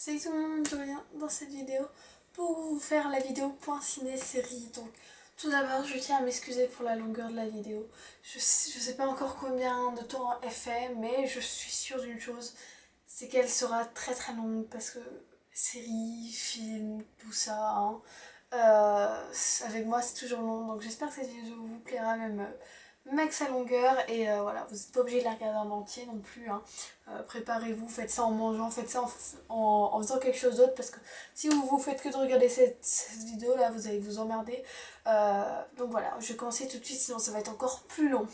Salut tout le monde, je reviens dans cette vidéo pour vous faire la vidéo point ciné-série. Donc tout d'abord je tiens à m'excuser pour la longueur de la vidéo. Je sais pas encore combien de temps elle fait, mais je suis sûre d'une chose, c'est qu'elle sera très très longue parce que série, film, tout ça, hein, avec moi c'est toujours long. Donc j'espère que cette vidéo vous plaira même avec sa longueur et voilà, vous n'êtes pas obligé de la regarder en entier non plus, hein. Préparez-vous, faites ça en mangeant, faites ça en faisant quelque chose d'autre parce que si vous faites que de regarder cette vidéo là, vous allez vous emmerder. Donc voilà, je vais commencer tout de suite sinon ça va être encore plus long.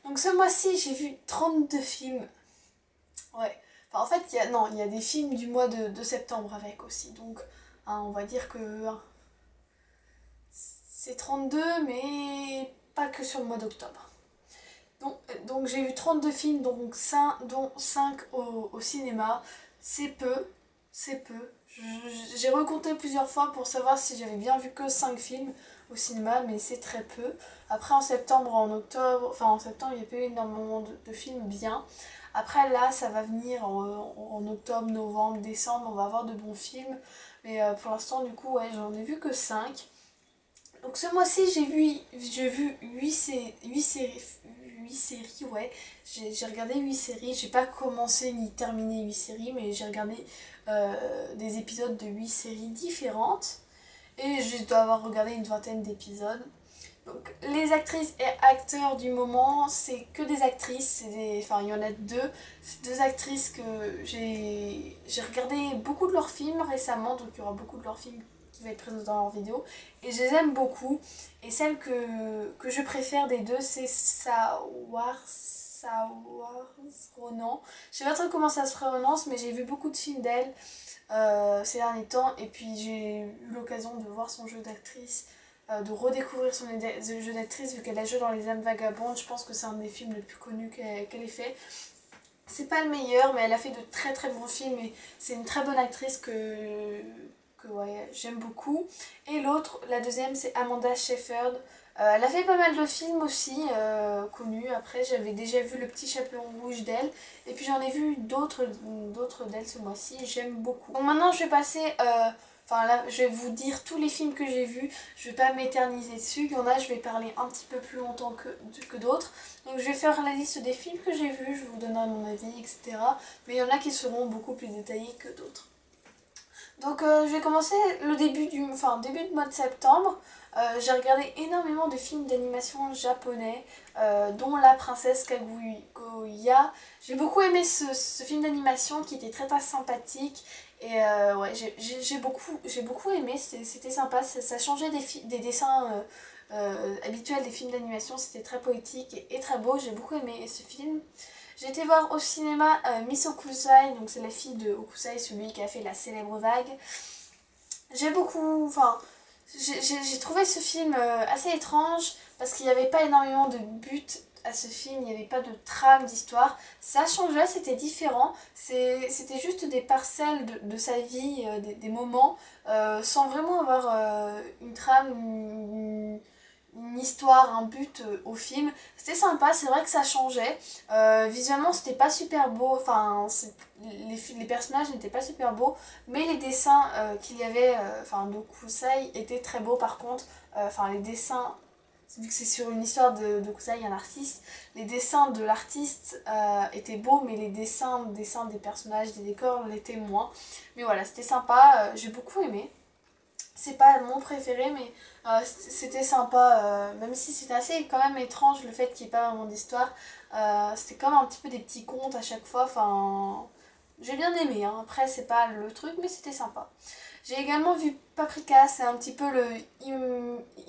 Donc ce mois-ci j'ai vu 32 films. Ouais, enfin en fait il y a des films du mois de septembre avec aussi. Donc hein, on va dire que hein, c'est 32 mais pas que sur le mois d'octobre. Donc j'ai vu 32 films, dont 5 au cinéma. C'est peu, c'est peu. J'ai recompté plusieurs fois pour savoir si j'avais bien vu que 5 films au cinéma, mais c'est très peu. Après en septembre, en septembre il n'y a pas eu énormément de films bien. Après là ça va venir en octobre, novembre, décembre, on va avoir de bons films. Mais pour l'instant du coup ouais j'en ai vu que 5. Donc ce mois-ci, j'ai vu 8 séries, ouais. J'ai regardé 8 séries. J'ai pas commencé ni terminé 8 séries, mais j'ai regardé des épisodes de 8 séries différentes. Et je dois avoir regardé une vingtaine d'épisodes. Donc les actrices et acteurs du moment, c'est que des actrices. Enfin, il y en a deux. C'est deux actrices que j'ai regardé beaucoup de leurs films récemment. Donc il y aura beaucoup de leurs films qui va être présente dans leurs vidéos et je les aime beaucoup. Et celle que je préfère des deux, c'est Saoirse Ronan. Je sais pas trop comment ça se prononce, mais j'ai vu beaucoup de films d'elle ces derniers temps et puis j'ai eu l'occasion de voir son jeu d'actrice, de redécouvrir son jeu d'actrice vu qu'elle a joué dans Les âmes vagabondes. Je pense que c'est un des films les plus connus qu'elle ait fait. C'est pas le meilleur, mais elle a fait de très très bons films et c'est une très bonne actrice que ouais, j'aime beaucoup. Et l'autre, la deuxième, c'est Amanda Seyfried. Elle a fait pas mal de films aussi connus. Après, j'avais déjà vu Le Petit Chaperon Rouge d'elle. Et puis j'en ai vu d'autres d'elle ce mois-ci. J'aime beaucoup. Donc maintenant, je vais passer... Enfin là, je vais vous dire tous les films que j'ai vus. Je vais pas m'éterniser dessus. Il y en a, je vais parler un petit peu plus longtemps que d'autres. Donc je vais faire la liste des films que j'ai vus. Je vous donnerai mon avis, etc. Mais il y en a qui seront beaucoup plus détaillés que d'autres. Donc je vais commencer début du mois de septembre. J'ai regardé énormément de films d'animation japonais, dont La Princesse Kaguya. J'ai beaucoup aimé ce film d'animation qui était très très sympathique. Et ouais, j'ai beaucoup aimé, c'était sympa, ça changeait des dessins habituels des films d'animation, c'était très poétique et très beau, j'ai beaucoup aimé ce film. J'ai été voir au cinéma Miss Hokusai, donc c'est la fille de Hokusai, celui qui a fait la célèbre vague. J'ai trouvé ce film assez étrange parce qu'il n'y avait pas énormément de but à ce film, il n'y avait pas de trame d'histoire. Ça changeait, c'était différent, c'était juste des parcelles de sa vie, des moments, sans vraiment avoir une trame, une histoire, un but au film. C'était sympa, c'est vrai que ça changeait. Visuellement, c'était pas super beau, les personnages n'étaient pas super beaux, mais les dessins qu'il y avait, de Kusai étaient très beaux par contre. Les dessins, vu que c'est sur une histoire de Kusai, un artiste, les dessins de l'artiste étaient beaux, mais les dessins des personnages, des décors l'étaient moins. Mais voilà, c'était sympa, j'ai beaucoup aimé. C'est pas mon préféré, mais c'était sympa, même si c'était assez quand même étrange le fait qu'il n'y ait pas vraiment d'histoire. C'était comme un petit peu des petits contes à chaque fois, j'ai bien aimé, hein. Après c'est pas le truc, mais c'était sympa. J'ai également vu Paprika, c'est un petit peu le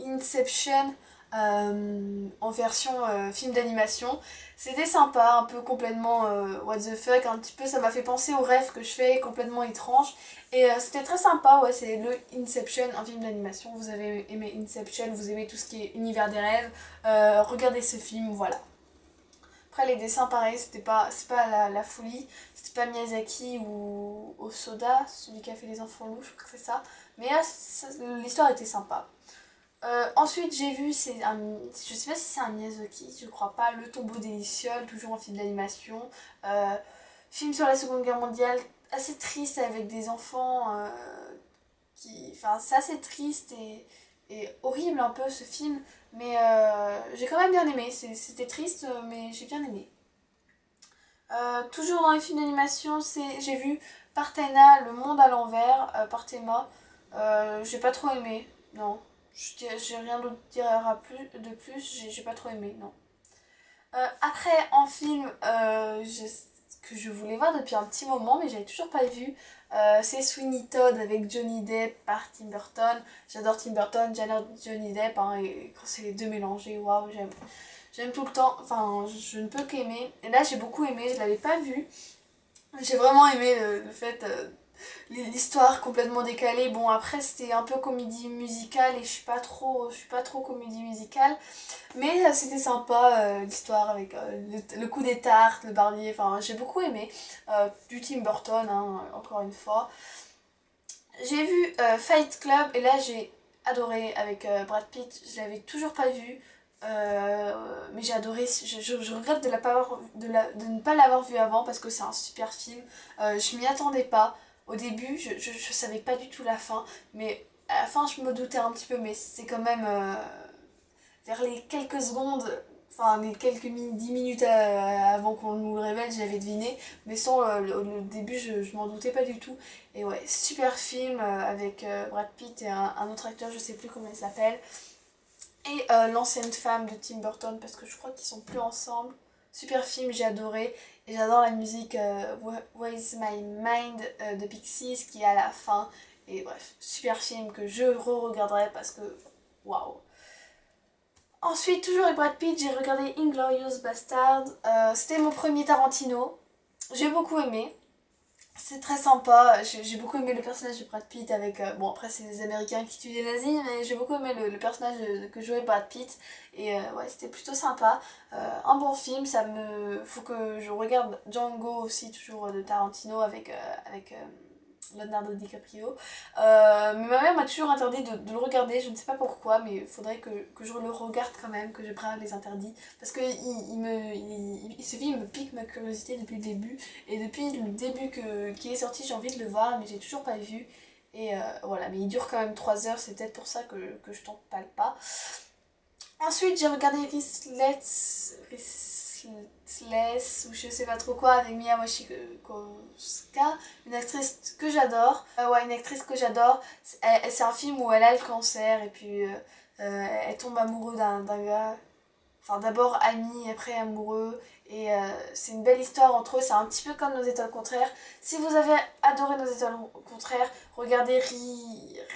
Inception en version film d'animation. C'était sympa, un peu complètement what the fuck, un petit peu ça m'a fait penser aux rêves que je fais, complètement étrange. Et c'était très sympa, ouais, c'est le Inception, un film d'animation. Vous avez aimé Inception, vous aimez tout ce qui est univers des rêves, regardez ce film, voilà. Après les dessins pareil, c'est pas la folie, c'était pas Miyazaki ou Osoda, celui qui a fait Les Enfants Loups, je crois que c'est ça. Mais l'histoire était sympa. Ensuite j'ai vu, je sais pas si c'est un Miyazaki, je crois pas, Le Tombeau des Lucioles, toujours en film d'animation. Film sur la Seconde Guerre mondiale, assez triste avec des enfants Enfin, c'est assez triste et horrible un peu ce film, mais j'ai quand même bien aimé. C'était triste, mais j'ai bien aimé. Toujours dans les films d'animation, j'ai vu Partena, Le Monde à l'envers, par Théma. J'ai pas trop aimé, non. J'ai rien d'autre à dire de plus, j'ai pas trop aimé, non. Après, en film que je voulais voir depuis un petit moment, mais j'avais toujours pas vu, c'est Sweeney Todd avec Johnny Depp par Tim Burton. J'adore Tim Burton, j'adore Johnny Depp, hein, et quand c'est les deux mélangés, waouh, j'aime. J'aime tout le temps, enfin, je ne peux qu'aimer. Et là, j'ai beaucoup aimé, je l'avais pas vu. J'ai vraiment aimé le fait, l'histoire complètement décalée. Bon, après, c'était un peu comédie musicale et je suis pas trop comédie musicale. Mais c'était sympa, l'histoire avec le coup des tartes, le barbier. Enfin, j'ai beaucoup aimé. Du Tim Burton, hein, encore une fois. J'ai vu Fight Club et là, j'ai adoré avec Brad Pitt. Je l'avais toujours pas vu. Mais j'ai adoré, je regrette de ne pas l'avoir vu avant parce que c'est un super film. Je m'y attendais pas. Au début, je savais pas du tout la fin, mais à la fin, je me doutais un petit peu, mais c'est quand même vers les quelques secondes, enfin les 10 minutes avant qu'on nous le révèle, j'avais deviné, mais sans le début, je m'en doutais pas du tout. Et ouais, super film avec Brad Pitt et un autre acteur, je sais plus comment il s'appelle. Et l'ancienne femme de Tim Burton, parce que je crois qu'ils sont plus ensemble. Super film, j'ai adoré. Et j'adore la musique Where is My Mind de Pixies qui est à la fin. Et bref, super film que je re-regarderai parce que waouh. Ensuite, toujours avec Brad Pitt, j'ai regardé Inglourious Bastard. C'était mon premier Tarantino. J'ai beaucoup aimé. C'est très sympa, j'ai beaucoup aimé le personnage de Brad Pitt avec... bon après c'est les Américains qui tuent des nazis, mais j'ai beaucoup aimé le personnage que jouait Brad Pitt. Et ouais, c'était plutôt sympa. Un bon film, faut que je regarde Django aussi, toujours de Tarantino avec Leonardo DiCaprio. Mais ma mère m'a toujours interdit de le regarder, je ne sais pas pourquoi, mais il faudrait que je le regarde quand même, que je brave les interdits. Parce que ce film me pique ma curiosité depuis le début. Et depuis le début qu'il est sorti, j'ai envie de le voir, mais j'ai toujours pas vu. Et voilà, mais il dure quand même 3 heures, c'est peut-être pour ça que je t'empale pas. Ensuite, j'ai regardé Restless, ou je sais pas trop quoi, avec Mia Wasikowska, une actrice que j'adore. Ouais, une actrice que j'adore. C'est un film où elle a le cancer et puis elle tombe amoureuse d'un gars. Enfin, d'abord amis, après amoureux. Et c'est une belle histoire entre eux. C'est un petit peu comme Nos étoiles contraires. Si vous avez adoré Nos étoiles contraires, regardez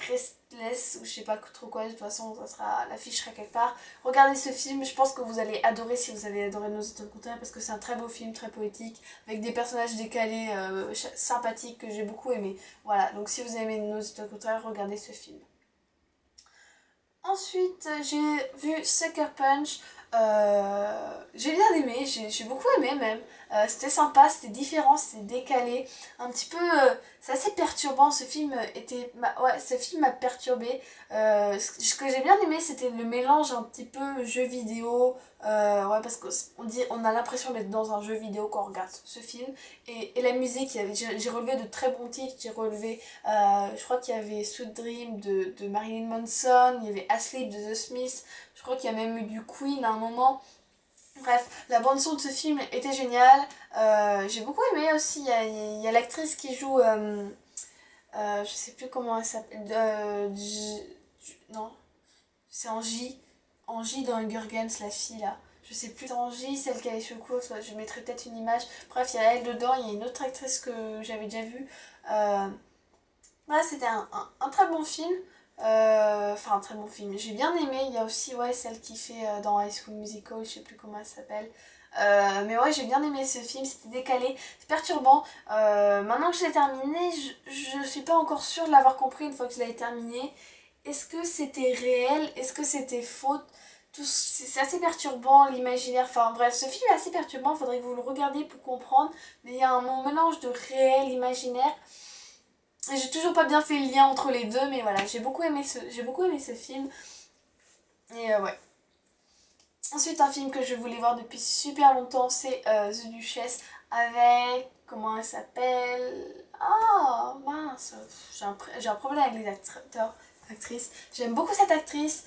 Restless ou je sais pas trop quoi. De toute façon, l'affiche sera quelque part. Regardez ce film. Je pense que vous allez adorer si vous avez adoré Nos étoiles contraires parce que c'est un très beau film, très poétique, avec des personnages décalés, sympathiques que j'ai beaucoup aimé. Voilà. Donc si vous aimez Nos étoiles contraires, regardez ce film. Ensuite, j'ai vu Sucker Punch. J'ai bien aimé, j'ai beaucoup aimé même. C'était sympa, c'était différent, c'était décalé. Un petit peu. C'est assez perturbant. Ouais, ce film m'a perturbé. Ce que j'ai bien aimé, c'était le mélange un petit peu jeu vidéo. Ouais, parce qu'on a l'impression d'être dans un jeu vidéo quand on regarde ce film. Et la musique, j'ai relevé de très bons titres. J'ai relevé, je crois qu'il y avait Sweet Dream de Marilyn Manson, il y avait Asleep de The Smiths. Je crois qu'il y a même eu du Queen à un moment. Bref, la bande son de ce film était géniale. J'ai beaucoup aimé aussi. Il y a l'actrice qui joue... je sais plus comment elle s'appelle. Non, c'est en J. En J dans Hunger Games, la fille là. Je sais plus, c'est en J, celle qui a les cheveux courts. Je mettrai peut-être une image. Bref, il y a elle dedans. Il y a une autre actrice que j'avais déjà vue. Voilà, c'était un très bon film. Enfin, un très bon film. J'ai bien aimé. Il y a aussi ouais, celle qui fait dans High School Musical, je sais plus comment elle s'appelle. Mais ouais, j'ai bien aimé ce film. C'était décalé, c'est perturbant. Maintenant que je l'ai terminé, je suis pas encore sûre de l'avoir compris une fois que je l'ai terminé. Est-ce que c'était réel? Est-ce que c'était faux? C'est assez perturbant l'imaginaire. Enfin bref, ce film est assez perturbant. Il faudrait que vous le regardiez pour comprendre. Mais il y a un mélange de réel, imaginaire. J'ai toujours pas bien fait le lien entre les deux, mais voilà, j'ai beaucoup aimé ce film. Et ouais. Ensuite, un film que je voulais voir depuis super longtemps, c'est The Duchess avec... Comment elle s'appelle? Ah, mince, j'ai un problème avec les acteurs, actrices. J'aime beaucoup cette actrice.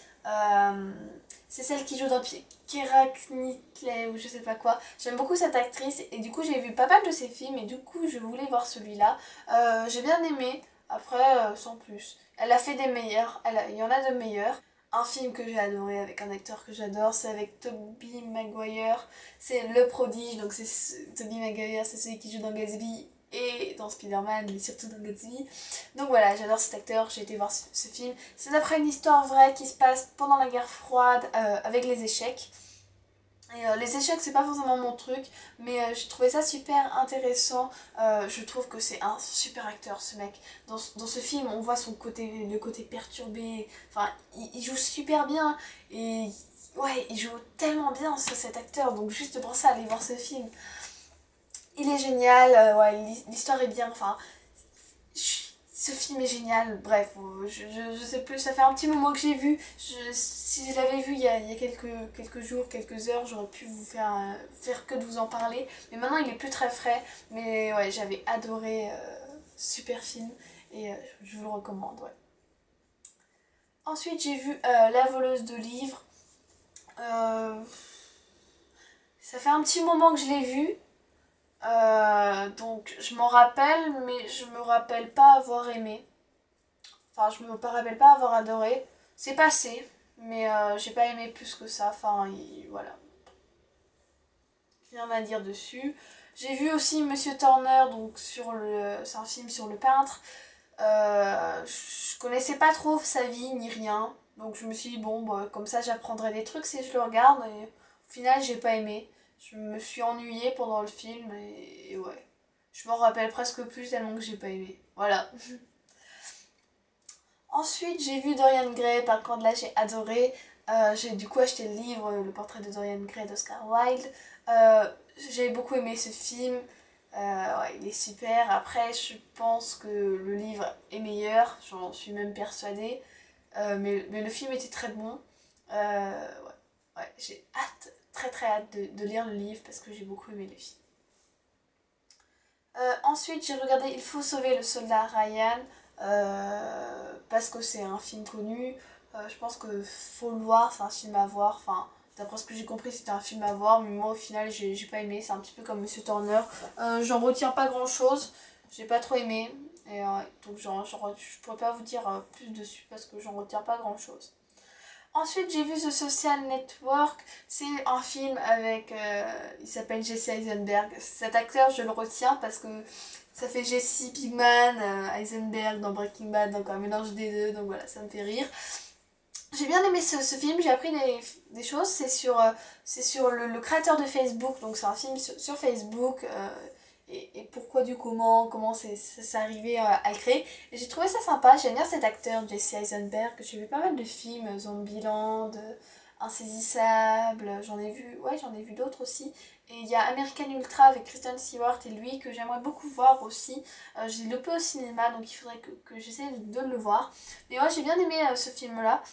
C'est celle qui joue dans Keira Knightley ou je sais pas quoi. J'aime beaucoup cette actrice et du coup j'ai vu pas mal de ses films et du coup je voulais voir celui-là. J'ai bien aimé, après sans plus. Elle a fait des meilleurs, il y en a de meilleurs. Un film que j'ai adoré avec un acteur que j'adore, c'est avec Tobey Maguire. C'est Le Prodige, donc Tobey Maguire, c'est celui qui joue dans Gatsby et dans Spider-Man, mais surtout dans Gatsby. Donc voilà, j'adore cet acteur, j'ai été voir ce film. C'est d'après une histoire vraie qui se passe pendant la guerre froide avec les échecs. Et les échecs, c'est pas forcément mon truc, mais j'ai trouvé ça super intéressant. Je trouve que c'est un super acteur, ce mec. Dans ce film, on voit le côté perturbé. Enfin, il joue super bien. Et ouais, il joue tellement bien, cet acteur. Donc juste pour ça, allez voir ce film. Il est génial, ouais, l'histoire est bien. Enfin, ce film est génial, bref, je sais plus, ça fait un petit moment que j'ai vu. Si je l'avais vu il y a quelques jours, quelques heures, j'aurais pu vous faire que de vous en parler. Mais maintenant il est plus très frais, mais ouais, j'avais adoré, super film, et je vous le recommande, ouais. Ensuite j'ai vu La voleuse de livres. Euh, Ça fait un petit moment que je l'ai vu. Donc je m'en rappelle, mais je me rappelle pas avoir aimé. Enfin, je me rappelle pas avoir adoré. C'est passé, mais j'ai pas aimé plus que ça. Enfin, voilà. Rien à dire dessus. J'ai vu aussi Monsieur Turner, donc c'est un film sur le peintre. Je connaissais pas trop sa vie ni rien. Donc je me suis dit, bon, bah, comme ça j'apprendrai des trucs si je le regarde. Et au final, j'ai pas aimé. Je me suis ennuyée pendant le film et ouais. Je m'en rappelle presque plus tellement que j'ai pas aimé. Voilà. Ensuite, j'ai vu Dorian Gray, par contre là j'ai adoré. J'ai du coup acheté le livre Le portrait de Dorian Gray d'Oscar Wilde. J'ai beaucoup aimé ce film. Ouais, il est super. Après, je pense que le livre est meilleur, j'en suis même persuadée. Mais le film était très bon. Ouais, j'ai hâte, très très hâte de lire le livre parce que j'ai beaucoup aimé le film. Ensuite, j'ai regardé Il faut sauver le soldat Ryan parce que c'est un film connu. Je pense que faut le voir, c'est un film à voir. Enfin, d'après ce que j'ai compris, c'était un film à voir, mais moi au final, j'ai pas aimé. C'est un petit peu comme Monsieur Turner. J'en retiens pas grand chose. J'ai pas trop aimé. Et donc, je pourrais pas vous dire plus dessus parce que j'en retiens pas grand chose. Ensuite, j'ai vu The Social Network. C'est un film avec. Il s'appelle Jesse Eisenberg. Cet acteur, je le retiens parce que ça fait Jesse Pinkman, Eisenberg dans Breaking Bad, donc un mélange des deux, donc voilà, ça me fait rire. J'ai bien aimé ce film, j'ai appris des choses. C'est sur le créateur de Facebook, donc c'est un film sur Facebook. Et pourquoi du comment c'est arrivé à le créer. Et j'ai trouvé ça sympa, j'aime bien cet acteur, Jesse Eisenberg. J'ai vu pas mal de films, Zombieland, Insaisissable, j'en ai vu d'autres aussi. Et il y a American Ultra avec Kristen Stewart et lui que j'aimerais beaucoup voir aussi. J'ai loupé au cinéma, donc il faudrait que j'essaie de le voir. Mais ouais, j'ai bien aimé ce film-là.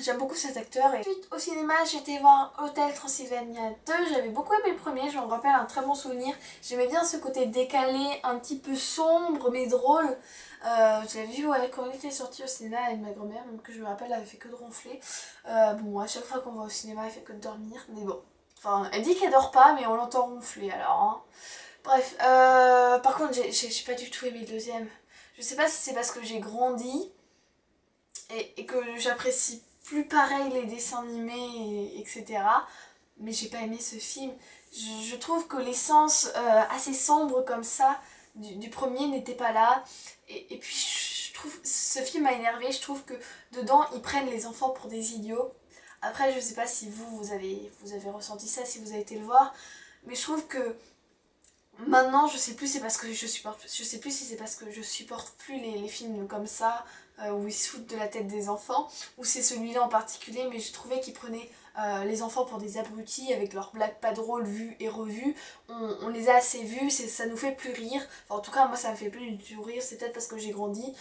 J'aime beaucoup cet acteur. Et ensuite, au cinéma, j'ai été voir Hotel Transylvania 2. J'avais beaucoup aimé le premier, je me rappelle un très bon souvenir. J'aimais bien ce côté décalé, un petit peu sombre, mais drôle. Je l'avais vu ouais, quand il était sorti au cinéma avec ma grand-mère, même que je me rappelle, elle avait fait que de ronfler. Bon, à chaque fois qu'on va au cinéma, elle fait que de dormir, mais bon. Enfin, elle dit qu'elle dort pas, mais on l'entend ronfler alors. Hein. Bref, par contre, j'ai pas du tout aimé le deuxième. Je sais pas si c'est parce que j'ai grandi et que j'apprécie plus pareil les dessins animés, etc. Mais j'ai pas aimé ce film. Je trouve que l'essence assez sombre comme ça du premier n'était pas là. Et puis je trouve ce film m'a énervé. Je trouve que dedans ils prennent les enfants pour des idiots. Après je sais pas si vous avez ressenti ça, si vous avez été le voir. Mais je trouve que maintenant, je sais plus c'est parce que je sais plus si c'est parce que je supporte plus les films comme ça où ils se foutent de la tête des enfants ou c'est celui-là en particulier, mais j'ai trouvé qu'ils prenaient les enfants pour des abrutis avec leurs blagues pas drôles vues et revues. On les a assez vus, ça nous fait plus rire. Enfin, en tout cas, moi ça me fait plus du tout rire, c'est peut-être parce que j'ai grandi.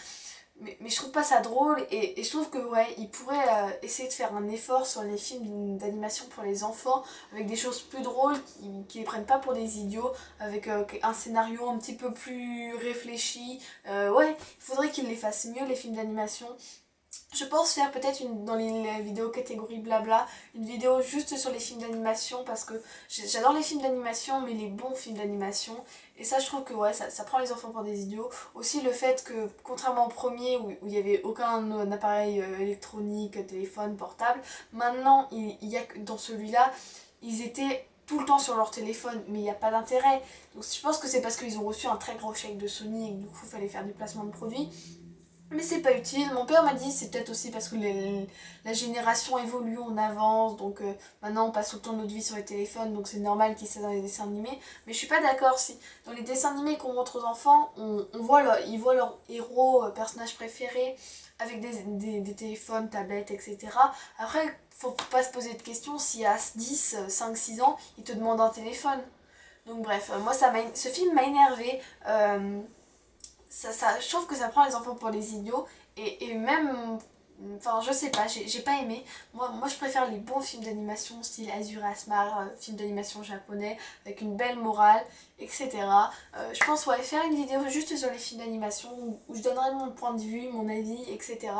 mais je trouve pas ça drôle et je trouve que ouais, ils pourraient essayer de faire un effort sur les films d'animation pour les enfants avec des choses plus drôles qui les prennent pas pour des idiots, avec un scénario un petit peu plus réfléchi. Ouais, il faudrait qu'ils les fassent mieux les films d'animation. Je pense faire peut-être dans les vidéos catégorie blabla, une vidéo juste sur les films d'animation parce que j'adore les films d'animation mais les bons films d'animation et ça je trouve que ouais ça prend les enfants pour des idiots. Aussi le fait que contrairement au premier où il n'y avait aucun appareil électronique, téléphone, portable, maintenant il y a que dans celui-là ils étaient tout le temps sur leur téléphone mais il n'y a pas d'intérêt. Donc je pense que c'est parce qu'ils ont reçu un très gros chèque de Sony et que du coup il fallait faire du placement de produits. Mais c'est pas utile. Mon père m'a dit c'est peut-être aussi parce que la génération évolue, on avance, donc maintenant on passe autant de notre vie sur les téléphones, donc c'est normal qu'ils soient dans les dessins animés. Mais je suis pas d'accord si dans les dessins animés qu'on montre aux enfants, ils voient leur héros, personnage préféré, avec des téléphones, tablettes, etc. Après, faut pas se poser de questions si à 10, 5, 6 ans, ils te demandent un téléphone. Donc bref, moi ce film m'a énervé. Je trouve que ça prend les enfants pour les idiots et même enfin je sais pas, j'ai pas aimé. Moi je préfère les bons films d'animation style Azur Asmar, film d'animation japonais avec une belle morale, etc. Je pense ouais faire une vidéo juste sur les films d'animation où je donnerai mon point de vue, mon avis, etc.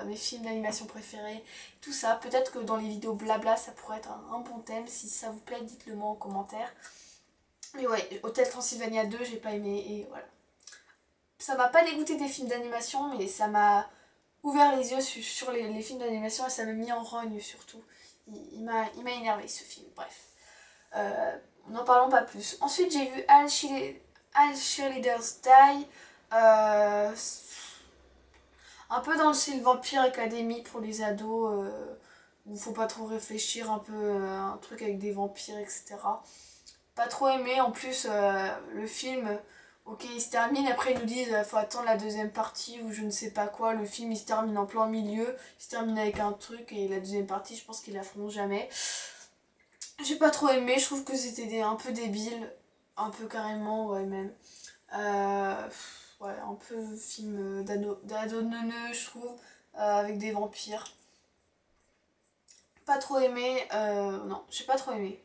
Mes films d'animation préférés, tout ça. Peut-être que dans les vidéos blabla ça pourrait être un bon thème. Si ça vous plaît dites-le moi en commentaire. Mais ouais, Hôtel Transylvania 2 j'ai pas aimé et voilà. Ça m'a pas dégoûté des films d'animation, mais ça m'a ouvert les yeux sur les films d'animation et ça m'a mis en rogne surtout. Il m'a énervé ce film, bref. N'en parlons pas plus. Ensuite j'ai vu All Cheerleaders Die. Euh, un peu dans le style Vampire Academy pour les ados, où faut pas trop réfléchir, un peu un truc avec des vampires, etc. Pas trop aimé, en plus le film... Ok, il se termine, après ils nous disent faut attendre la deuxième partie ou je ne sais pas quoi. Le film il se termine en plein milieu, il se termine avec un truc et la deuxième partie je pense qu'ils la feront jamais. J'ai pas trop aimé, je trouve que c'était un peu débile, un peu carrément, ouais même. Ouais, un peu film d'ado neuneux je trouve, avec des vampires. Pas trop aimé, non, j'ai pas trop aimé.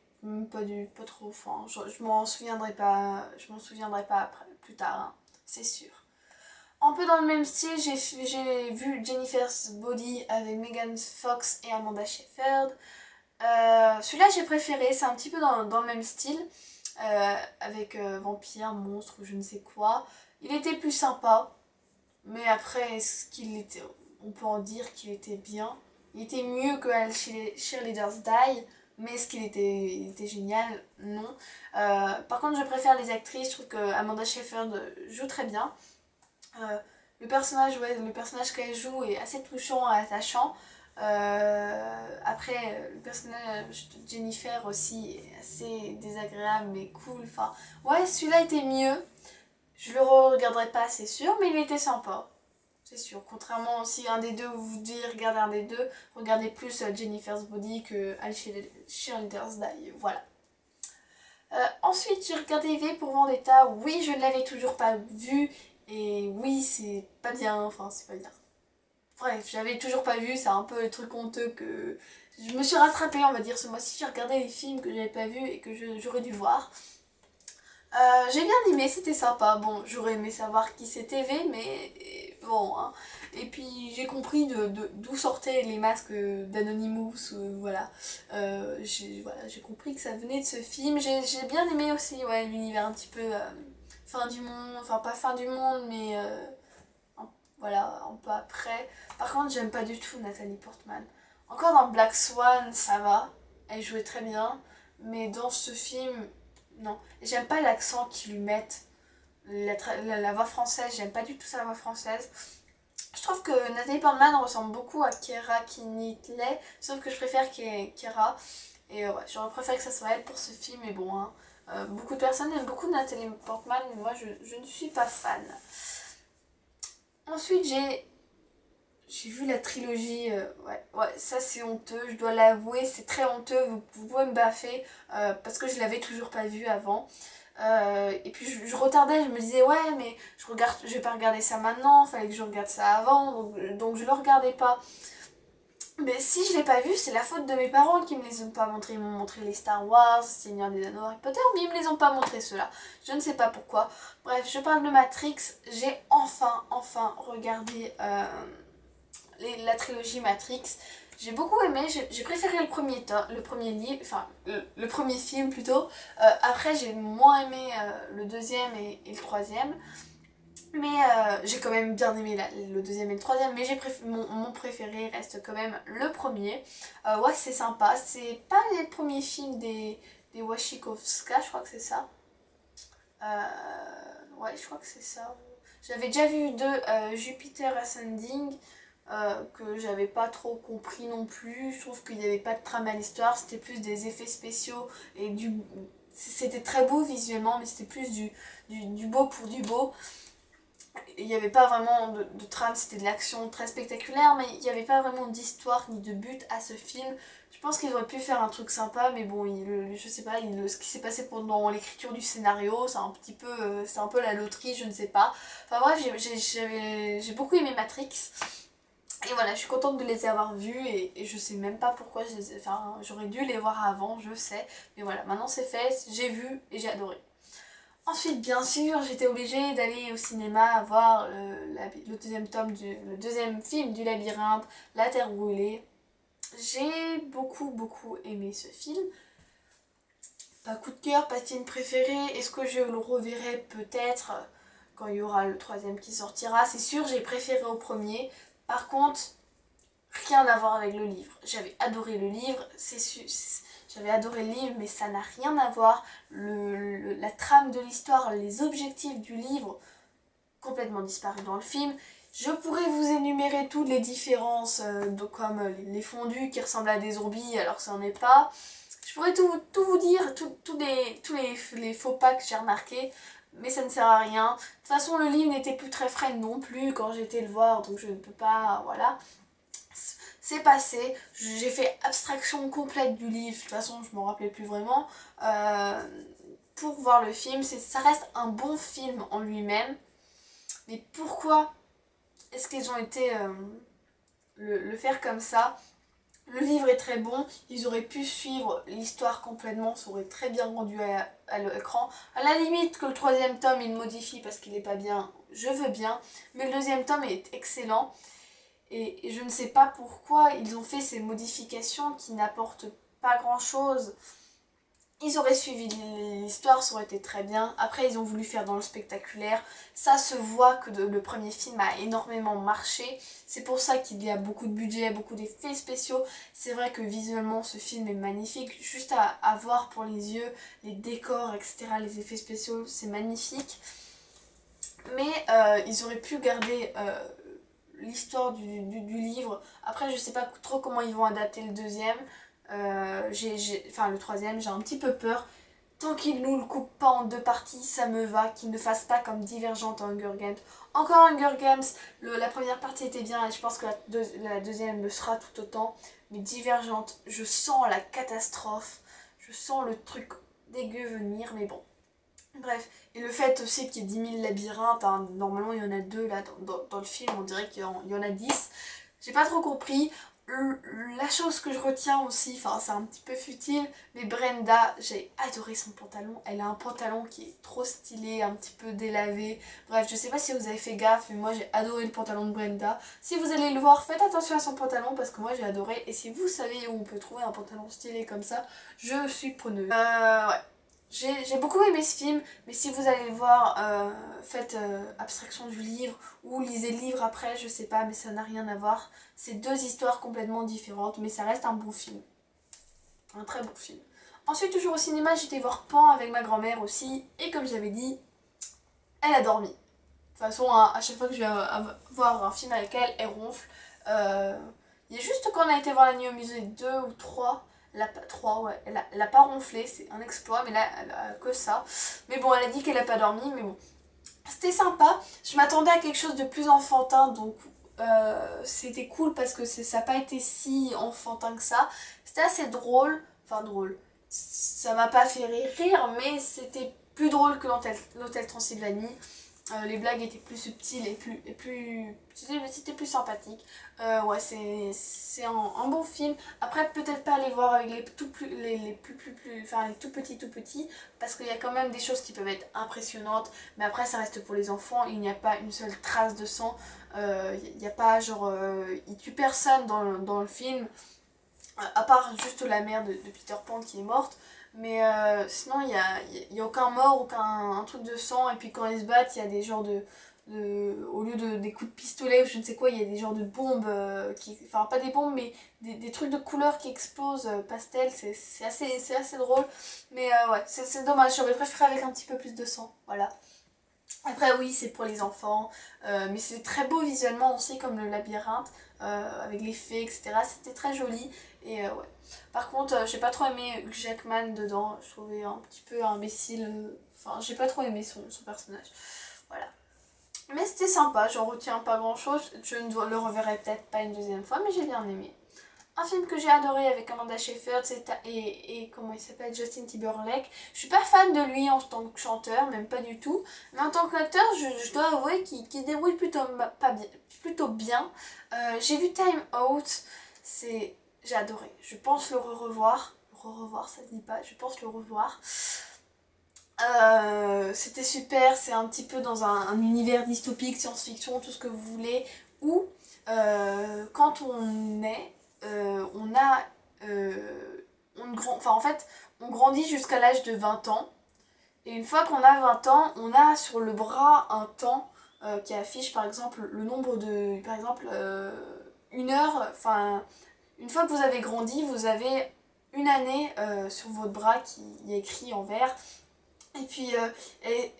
Pas trop, enfin, je m'en souviendrai pas, après, plus tard, hein, c'est sûr. Un peu dans le même style, j'ai vu Jennifer's Body avec Megan Fox et Amanda Seyfried. Celui-là j'ai préféré, c'est un petit peu dans le même style, avec vampire, monstre ou je ne sais quoi. Il était plus sympa, mais après, est-ce qu'il était, on peut en dire qu'il était bien. Il était mieux que All Cheerleaders Die, mais est-ce qu'il était génial? Non. Par contre, je préfère les actrices, je trouve que Amanda Seyfried joue très bien. Le personnage qu'elle joue est assez touchant et attachant. Après, le personnage de Jennifer aussi est assez désagréable mais cool. Enfin, ouais, celui-là était mieux. Je le regarderai pas, c'est sûr, mais il était sympa. C'est sûr. Contrairement si un des deux vous dit regardez un des deux, regardez plus Jennifer's Body que All Cheerleaders Die. Voilà. Ensuite, j'ai regardé V pour Vendetta. Oui, je ne l'avais toujours pas vu. Et oui, c'est pas bien. Enfin, c'est pas bien. Bref, j'avais toujours pas vu. C'est un peu le truc honteux que... Je me suis rattrapée, on va dire, ce mois-ci. J'ai regardé les films que j'avais pas vus et que j'aurais dû voir. J'ai bien aimé, c'était sympa. Bon, j'aurais aimé savoir qui c'était V, mais bon. Hein. Et puis j'ai compris d'où sortaient les masques d'Anonymous, voilà. J'ai compris que ça venait de ce film. J'ai bien aimé aussi, ouais, l'univers un petit peu fin du monde, enfin pas fin du monde, mais voilà, un peu après. Par contre, j'aime pas du tout Nathalie Portman. Encore dans Black Swan, ça va, elle jouait très bien, mais dans ce film, non. J'aime pas l'accent qu'ils lui mettent, la voix française, j'aime pas du tout sa voix française. Je trouve que Nathalie Portman ressemble beaucoup à Keira Knightley, sauf que je préfère Keira. Et ouais, j'aurais préféré que ça soit elle pour ce film, mais bon, hein. Beaucoup de personnes aiment beaucoup Nathalie Portman, mais moi je ne suis pas fan. Ensuite j'ai vu la trilogie, ouais, ça c'est honteux, je dois l'avouer, c'est très honteux, vous pouvez me baffer, parce que je l'avais toujours pas vu avant. Et puis je retardais, je me disais ouais mais je vais pas regarder ça maintenant, fallait que je regarde ça avant, donc je le regardais pas. Mais si je l'ai pas vu, c'est la faute de mes parents qui me les ont pas montrés. Ils m'ont montré les Star Wars, Seigneur des Anneaux, Harry Potter, mais ils me les ont pas montrés ceux-là. Je ne sais pas pourquoi. Bref, je parle de Matrix. J'ai enfin regardé la trilogie Matrix. J'ai beaucoup aimé, j'ai préféré le premier livre, enfin le premier film plutôt. Après j'ai moins aimé le deuxième et le troisième. Mais j'ai quand même bien aimé le deuxième et le troisième, mais mon préféré reste quand même le premier. Ouais, c'est sympa, c'est pas les premiers films des Wachowska, je crois que c'est ça. Ouais, je crois que c'est ça. J'avais déjà vu Jupiter Ascending, que j'avais pas trop compris non plus. Je trouve qu'il n'y avait pas de trame à l'histoire, c'était plus des effets spéciaux et c'était très beau visuellement, mais c'était plus du beau pour du beau. Il n'y avait pas vraiment de trame, c'était de l'action très spectaculaire, mais il n'y avait pas vraiment d'histoire ni de but à ce film. Je pense qu'ils auraient pu faire un truc sympa, mais bon, je sais pas, ce qui s'est passé pendant l'écriture du scénario, c'est un peu la loterie, je ne sais pas. Enfin bref, j'ai beaucoup aimé Matrix. Et voilà, je suis contente de les avoir vus et je sais même pas pourquoi enfin, j'aurais dû les voir avant, je sais. Mais voilà, maintenant c'est fait, j'ai vu et j'ai adoré. Ensuite, bien sûr, j'étais obligée d'aller au cinéma voir le deuxième le deuxième film du Labyrinthe, La Terre Brûlée. J'ai beaucoup aimé ce film. Pas coup de cœur, pas film préféré. Est-ce que je le reverrai peut-être quand il y aura le troisième qui sortira? C'est sûr, j'ai préféré au premier. Par contre, rien à voir avec le livre. J'avais adoré le livre, j'avais adoré le livre, mais ça n'a rien à voir. La trame de l'histoire, les objectifs du livre, complètement disparu dans le film. Je pourrais vous énumérer toutes les différences, comme les fondus qui ressemblent à des zombies alors que ça n'en est pas. Je pourrais tout vous dire, tous les faux pas que j'ai remarqués, mais ça ne sert à rien. De toute façon, le livre n'était plus très frais non plus quand j'étais le voir, donc je ne peux pas, voilà. C'est passé, j'ai fait abstraction complète du livre, de toute façon je m'en rappelais plus vraiment, pour voir le film. Ça reste un bon film en lui-même, mais pourquoi est-ce qu'ils ont été le faire comme ça? Le livre est très bon, ils auraient pu suivre l'histoire complètement, ça aurait très bien rendu à l'écran. À la limite que le troisième tome il modifie parce qu'il n'est pas bien, je veux bien, mais le deuxième tome est excellent. Et je ne sais pas pourquoi ils ont fait ces modifications qui n'apportent pas grand chose. Ils auraient suivi l'histoire, ça aurait été très bien. Après, ils ont voulu faire dans le spectaculaire. Ça se voit que le premier film a énormément marché. C'est pour ça qu'il y a beaucoup de budget, beaucoup d'effets spéciaux. C'est vrai que visuellement, ce film est magnifique. Juste à voir pour les yeux, les décors, etc., les effets spéciaux, c'est magnifique. Mais ils auraient pu garder l'histoire du livre. Après, je sais pas trop comment ils vont adapter le deuxième. Enfin, le troisième, j'ai un petit peu peur. Tant qu'ils nous le coupent pas en deux parties, ça me va. Qu'ils ne fassent pas comme Divergente en Hunger Games. Encore Hunger Games, la première partie était bien et je pense que la deuxième le sera tout autant. Mais Divergente, je sens la catastrophe. Je sens le truc dégueu venir, mais bon. Bref, et le fait aussi qu'il y ait 10 000 labyrinthes, hein, normalement il y en a 2 là dans le film, on dirait qu'il y en a 10. J'ai pas trop compris. La chose que je retiens aussi, enfin c'est un petit peu futile, mais Brenda, j'ai adoré son pantalon. Elle a un pantalon qui est trop stylé, un petit peu délavé. Bref, je sais pas si vous avez fait gaffe, mais moi j'ai adoré le pantalon de Brenda. Si vous allez le voir, faites attention à son pantalon parce que moi j'ai adoré. Et si vous savez où on peut trouver un pantalon stylé comme ça, je suis preneuse. Ouais. J'ai beaucoup aimé ce film, mais si vous allez le voir, faites abstraction du livre ou lisez le livre après, je sais pas, mais ça n'a rien à voir. C'est deux histoires complètement différentes, mais ça reste un bon film. Un très bon film. Ensuite, toujours au cinéma, j'étais voir Pan avec ma grand-mère aussi, et comme j'avais dit, elle a dormi. De toute façon, à chaque fois que je vais voir un film avec elle, elle ronfle. Il y a juste quand on a été voir La Nuit au musée 2 ou 3, elle a pas ronflé, c'est un exploit, mais là, elle a que ça. Mais bon, elle a dit qu'elle a pas dormi, mais bon. C'était sympa, je m'attendais à quelque chose de plus enfantin, donc c'était cool parce que ça n'a pas été si enfantin que ça. C'était assez drôle, enfin drôle, ça m'a pas fait rire, mais c'était plus drôle que l'Hôtel Transylvanie. Les blagues étaient plus subtiles c'était plus sympathique. Ouais, c'est un bon film. Après, peut-être pas aller voir avec les tout enfin les tout petits, parce qu'il y a quand même des choses qui peuvent être impressionnantes. Mais après, ça reste pour les enfants. Il n'y a pas une seule trace de sang. Il n'y a pas genre, il tue personne dans le film, à part juste la mère de Peter Pan qui est morte. Mais sinon, il y a aucun mort, aucun un truc de sang. Et puis quand ils se battent, il y a des genres au lieu des coups de pistolet ou je ne sais quoi, il y a des genres de bombes, enfin pas des bombes, mais des trucs de couleurs qui explosent, pastel. C'est assez drôle. Mais ouais, c'est dommage, j'aurais préféré avec un petit peu plus de sang. Voilà. Après oui, c'est pour les enfants, mais c'est très beau visuellement aussi, comme le labyrinthe, avec les fées, etc. C'était très joli, et ouais. Par contre, j'ai pas trop aimé Hugh Jackman dedans, je trouvais un petit peu imbécile, enfin j'ai pas trop aimé son personnage, voilà. Mais c'était sympa, j'en retiens pas grand chose, je ne le reverrai peut-être pas une deuxième fois, mais j'ai bien aimé. Un film que j'ai adoré avec Amanda Seyfried et comment il s'appelle, Justin Timberlake. Je suis pas fan de lui en tant que chanteur, même pas du tout. Mais en tant qu'acteur, je dois avouer qu'il se débrouille plutôt bien. J'ai vu Time Out, j'ai adoré. Je pense le revoir. Revoir, ça se dit pas, je pense le revoir. C'était super, c'est un petit peu dans un univers dystopique, science-fiction, tout ce que vous voulez, où quand on est, on a, enfin en fait, on grandit jusqu'à l'âge de 20 ans, et une fois qu'on a 20 ans, on a sur le bras un temps qui affiche par exemple le nombre de, par exemple, une heure, enfin, une fois que vous avez grandi, vous avez une année sur votre bras qui est écrit en vert. Et puis,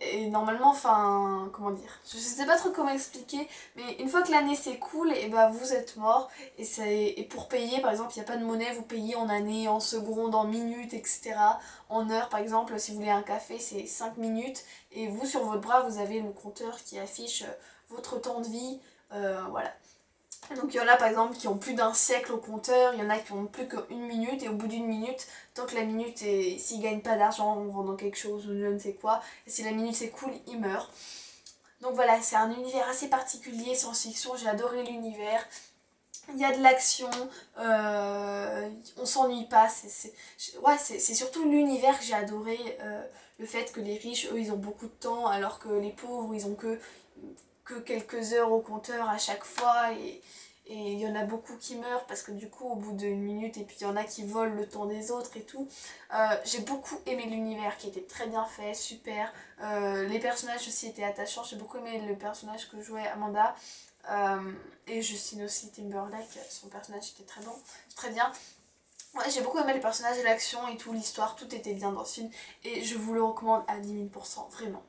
et normalement, enfin, comment dire, je sais pas trop comment expliquer, mais une fois que l'année s'écoule, et ben vous êtes mort, et pour payer, par exemple, il n'y a pas de monnaie, vous payez en années, en secondes, en minutes, etc. En heures, par exemple, si vous voulez un café, c'est 5 minutes, et vous, sur votre bras, vous avez le compteur qui affiche votre temps de vie, voilà. Donc il y en a par exemple qui ont plus d'un siècle au compteur, il y en a qui ont plus qu'une minute, et au bout d'une minute, tant que la minute est, s'ils gagnent pas d'argent en vendant quelque chose ou je ne sais quoi, et si la minute s'écoule, ils meurent. Donc voilà, c'est un univers assez particulier, science-fiction, j'ai adoré l'univers. Il y a de l'action, on s'ennuie pas, c'est surtout l'univers que j'ai adoré, le fait que les riches, eux, ils ont beaucoup de temps, alors que les pauvres, ils ont que quelques heures au compteur à chaque fois, et il y en a beaucoup qui meurent parce que du coup au bout d'une minute, et puis il y en a qui volent le temps des autres et tout. J'ai beaucoup aimé l'univers qui était très bien fait, super. Les personnages aussi étaient attachants, j'ai beaucoup aimé le personnage que jouait Amanda. Et Justin aussi Timberlake, son personnage était très bon, très bien. Ouais, j'ai beaucoup aimé le personnage et l'action et tout, l'histoire, tout était bien dans ce film, et je vous le recommande à 10 000%, vraiment.